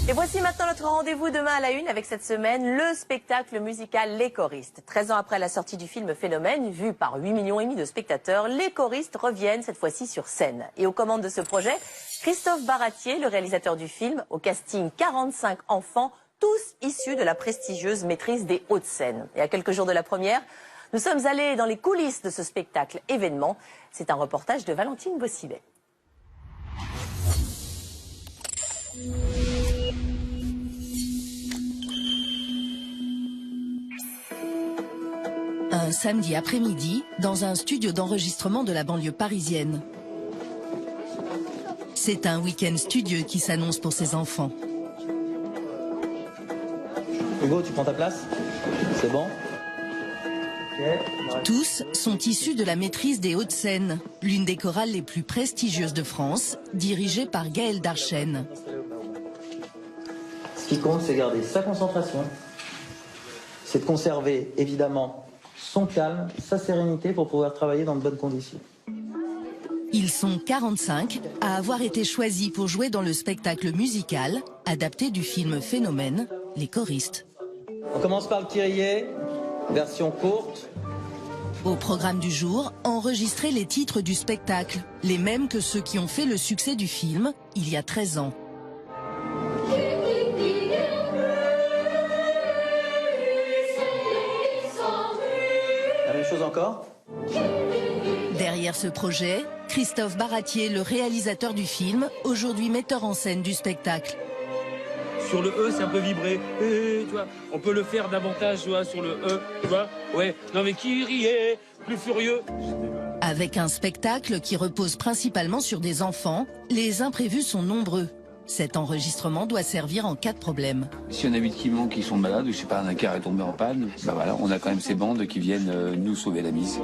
Et voici maintenant notre rendez-vous demain à la une avec cette semaine, le spectacle musical Les Choristes. 13 ans après la sortie du film Phénomène, vu par 8,5 millions de spectateurs, les choristes reviennent cette fois-ci sur scène. Et aux commandes de ce projet, Christophe Baratier, le réalisateur du film, au casting 45 enfants, tous issus de la prestigieuse maîtrise des Hauts-de-Seine. Et à quelques jours de la première, nous sommes allés dans les coulisses de ce spectacle événement. C'est un reportage de Valentine Bossibet. Un samedi après-midi, dans un studio d'enregistrement de la banlieue parisienne. C'est un week-end studieux qui s'annonce pour ces enfants. Hugo, tu prends ta place? C'est bon? Tous sont issus de la maîtrise des Hauts-de-Seine, l'une des chorales les plus prestigieuses de France, dirigée par Gaël Darchen. Ce qui compte, c'est garder sa concentration. C'est de conserver, évidemment, son calme, sa sérénité pour pouvoir travailler dans de bonnes conditions. Ils sont 45 à avoir été choisis pour jouer dans le spectacle musical, adapté du film Phénomène, Les Choristes. On commence par le Kyrie, version courte. Au programme du jour, enregistrer les titres du spectacle, les mêmes que ceux qui ont fait le succès du film il y a 13 ans. La même chose encore. Derrière ce projet, Christophe Baratier, le réalisateur du film, aujourd'hui metteur en scène du spectacle. Sur le E, c'est un peu vibré. Tu vois, on peut le faire davantage, tu vois, sur le E, tu vois. Ouais, non mais qui riait, plus furieux. Avec un spectacle qui repose principalement sur des enfants, les imprévus sont nombreux. Cet enregistrement doit servir en cas de problème. Si on a 8 qui sont malades, ou je sais pas, un car est tombé en panne, bah voilà, on a quand même ces bandes qui viennent nous sauver la mise.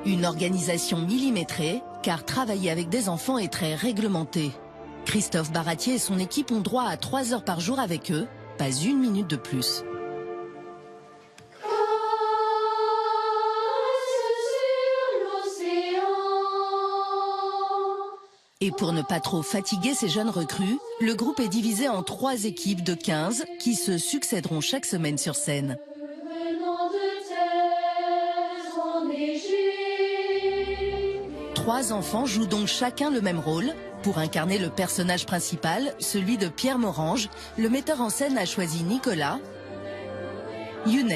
Une organisation millimétrée, car travailler avec des enfants est très réglementé. Christophe Baratier et son équipe ont droit à 3 heures par jour avec eux, pas une minute de plus. Et pour ne pas trop fatiguer ces jeunes recrues, le groupe est divisé en 3 équipes de 15 qui se succéderont chaque semaine sur scène. 3 enfants jouent donc chacun le même rôle. Pour incarner le personnage principal, celui de Pierre Morange, le metteur en scène a choisi Nicolas, Younes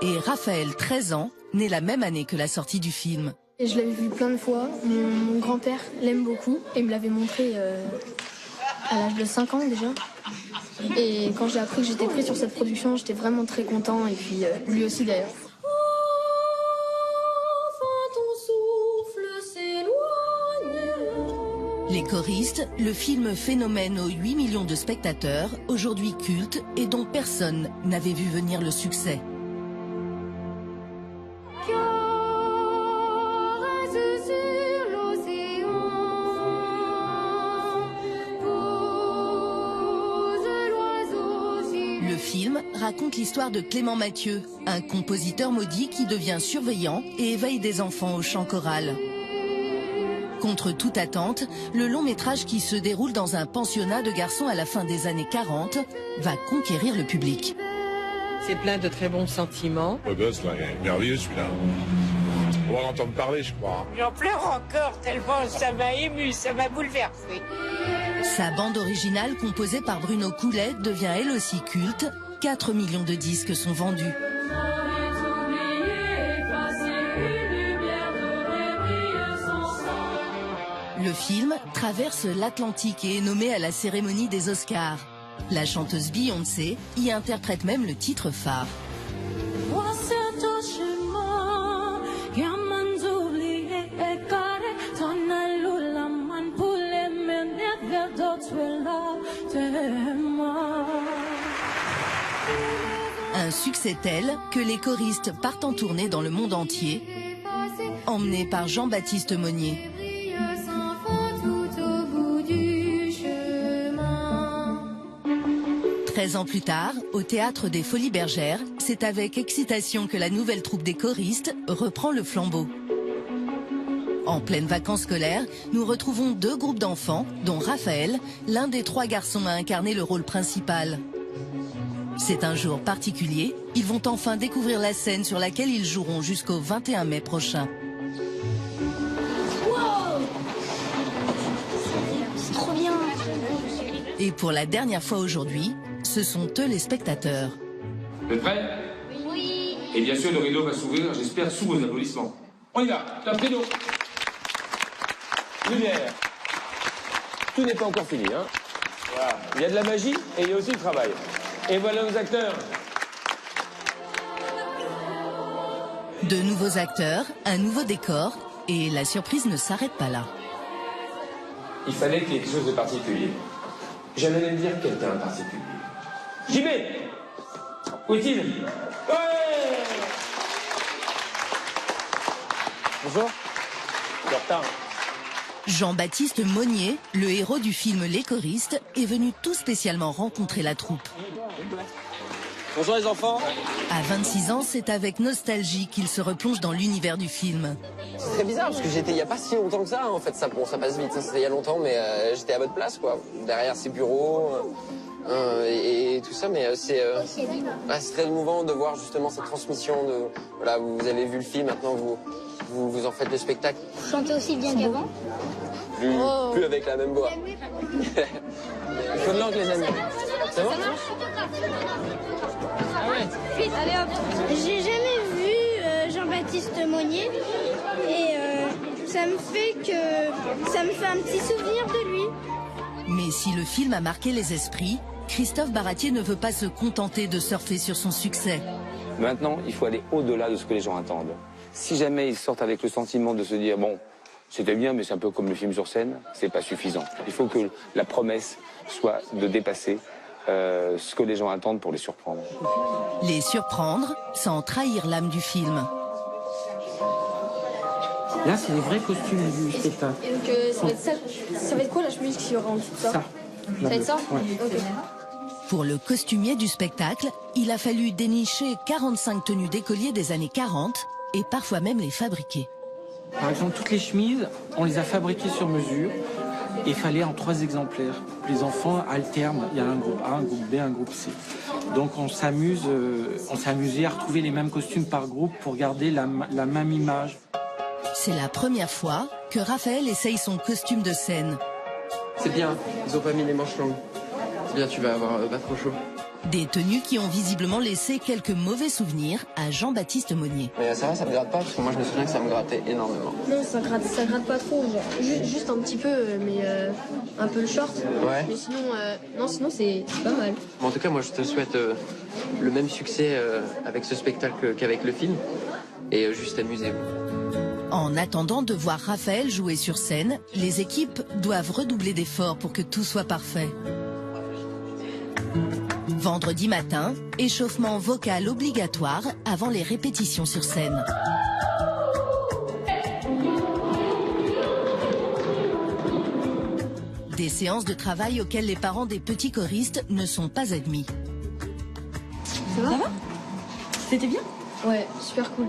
et Raphaël, 13 ans, né la même année que la sortie du film. Et je l'avais vu plein de fois. Mon grand-père l'aime beaucoup et me l'avait montré à l'âge de 5 ans déjà. Et quand j'ai appris que j'étais pris sur cette production, j'étais vraiment très content et puis lui aussi d'ailleurs. Les Choristes, le film Phénomène aux 8 millions de spectateurs, aujourd'hui culte et dont personne n'avait vu venir le succès. Le film raconte l'histoire de Clément Mathieu, un compositeur maudit qui devient surveillant et éveille des enfants au chant choral. Contre toute attente, le long métrage qui se déroule dans un pensionnat de garçons à la fin des années 40 va conquérir le public. C'est plein de très bons sentiments. Le gosse, là, il est merveilleux celui-là. On va l'entendre parler, je crois. J'en pleure encore tellement ça m'a ému, ça m'a bouleversé. Sa bande originale, composée par Bruno Coulet, devient elle aussi culte. 4 millions de disques sont vendus. Le film traverse l'Atlantique et est nommé à la cérémonie des Oscars. La chanteuse Beyoncé y interprète même le titre phare. Un succès tel que les choristes partent en tournée dans le monde entier, emmenés par Jean-Baptiste Monnier. 13 ans plus tard, au Théâtre des Folies Bergères, c'est avec excitation que la nouvelle troupe des choristes reprend le flambeau. En pleine vacances scolaires, nous retrouvons 2 groupes d'enfants, dont Raphaël, l'un des 3 garçons à incarner le rôle principal. C'est un jour particulier, ils vont enfin découvrir la scène sur laquelle ils joueront jusqu'au 21 mai prochain. Wow, c'est trop bien. Et pour la dernière fois aujourd'hui, ce sont eux les spectateurs. Vous êtes prêts? Oui. Et bien sûr, le rideau va s'ouvrir, j'espère, sous vos applaudissements. On y va, top rideau. Lumière. Tout n'est pas encore fini, hein. Voilà. Il y a de la magie et il y a aussi le travail. Et voilà nos acteurs. De nouveaux acteurs, un nouveau décor, et la surprise ne s'arrête pas là. Il fallait qu'il y ait quelque chose de particulier. J'allais même dire quelqu'un de particulier. JB! Où est-il? Ouais! Bonjour. Je suis en retard. Jean-Baptiste Monnier, le héros du film Les choristes, est venu tout spécialement rencontrer la troupe. Bonjour les enfants. À 26 ans, c'est avec nostalgie qu'il se replonge dans l'univers du film. C'est très bizarre parce que j'étais il n'y a pas si longtemps que ça, en fait. Ça passe vite, c'était il y a longtemps, mais j'étais à votre place, quoi. Derrière ces bureaux et tout ça, mais c'est très émouvant de voir justement cette transmission. Voilà, vous avez vu le film, maintenant vous en faites le spectacle. Vous chantez aussi bien qu'avant? Plus avec la même voix. Il faut de langue, les amis. C'est bon? Ah ouais. Allez hop. J'ai jamais vu Jean-Baptiste Monnier et ça me fait un petit souvenir de lui. Mais si le film a marqué les esprits, Christophe Baratier ne veut pas se contenter de surfer sur son succès. Maintenant, il faut aller au-delà de ce que les gens attendent. Si jamais ils sortent avec le sentiment de se dire, bon, c'était bien, mais c'est un peu comme le film sur scène, c'est pas suffisant. Il faut que la promesse soit de dépasser ce que les gens attendent pour les surprendre. Les surprendre sans trahir l'âme du film. Là, c'est les vrais costumes du spectacle. Et donc, ça va être quoi la chemise qui aura en dessous de ça? Ça. Ça va être ça? Ouais. Ok. Pour le costumier du spectacle, il a fallu dénicher 45 tenues d'écoliers des années 40 et parfois même les fabriquer. Par exemple, toutes les chemises, on les a fabriquées sur mesure et il fallait en 3 exemplaires. Les enfants alternent, il y a un groupe A, un groupe B, un groupe C. Donc on s'est amusé à retrouver les mêmes costumes par groupe pour garder la même image. C'est la première fois que Raphaël essaye son costume de scène. C'est bien, ils ont pas mis les manches longues. C'est bien, tu vas avoir pas trop chaud. Des tenues qui ont visiblement laissé quelques mauvais souvenirs à Jean-Baptiste Monnier. Mais ça va, ça me gratte pas, parce que moi je me souviens que ça me grattait énormément. Non, ça gratte pas trop, genre. Juste un petit peu, mais un peu le short. Ouais. Mais sinon, c'est pas mal. Bon, en tout cas, moi je te souhaite le même succès avec ce spectacle qu'avec le film. Et juste amusez-vous. En attendant de voir Raphaël jouer sur scène, les équipes doivent redoubler d'efforts pour que tout soit parfait. Vendredi matin, échauffement vocal obligatoire avant les répétitions sur scène. Des séances de travail auxquelles les parents des petits choristes ne sont pas admis. Ça va? C'était bien? Ouais, super cool.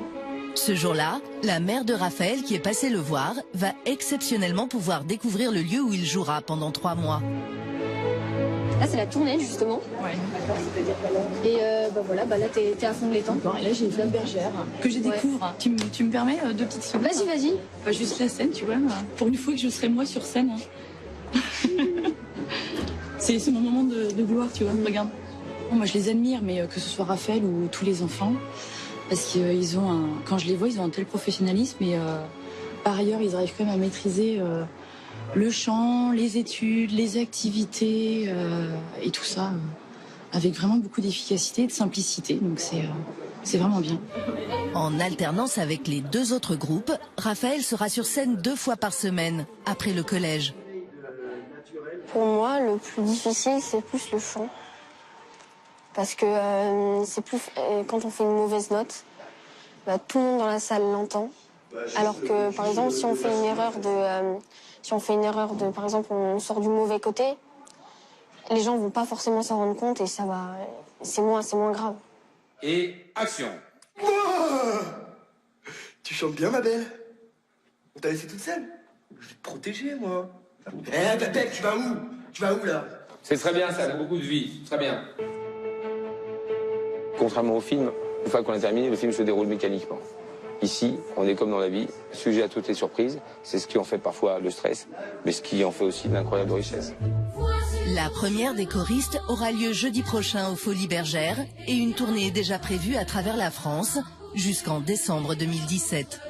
Ce jour-là, la mère de Raphaël, qui est passée le voir, va exceptionnellement pouvoir découvrir le lieu où il jouera pendant 3 mois. Là, c'est la tournée, justement. Ouais. Et voilà, là, t'es à fond de l'étang. Et là, j'ai Flamme Bergère que je découvre. Ouais. Tu me permets 2 petites secondes? Vas-y. Pas juste la scène, tu vois. Pour une fois que je serai moi sur scène. C'est mon moment de gloire, tu vois. Regarde. Bon, moi, je les admire, mais que ce soit Raphaël ou tous les enfants, parce qu'ils ont quand je les vois, ils ont un tel professionnalisme et par ailleurs, ils arrivent quand même à maîtriser le chant, les études, les activités et tout ça avec vraiment beaucoup d'efficacité et de simplicité. Donc c'est vraiment bien. En alternance avec les 2 autres groupes, Raphaël sera sur scène 2 fois par semaine, après le collège. Pour moi, le plus difficile, c'est plus le chant. Parce que c'est plus quand on fait une mauvaise note, tout le monde dans la salle l'entend. Alors que, par exemple, si on fait une erreur de, par exemple, on sort du mauvais côté, les gens vont pas forcément s'en rendre compte et c'est moins grave. Et action. Tu chantes bien, ma belle. On t'a laissé toute seule. Je vais te protéger, moi. Eh, Pépé, tu vas où? Tu vas où, là? C'est très bien, ça a beaucoup de vie. Très bien. Contrairement au film, une fois qu'on a terminé, le film se déroule mécaniquement. Ici, on est comme dans la vie, sujet à toutes les surprises. C'est ce qui en fait parfois le stress, mais ce qui en fait aussi l'incroyable richesse. La première des choristes aura lieu jeudi prochain aux Folies Bergères et une tournée est déjà prévue à travers la France jusqu'en décembre 2017.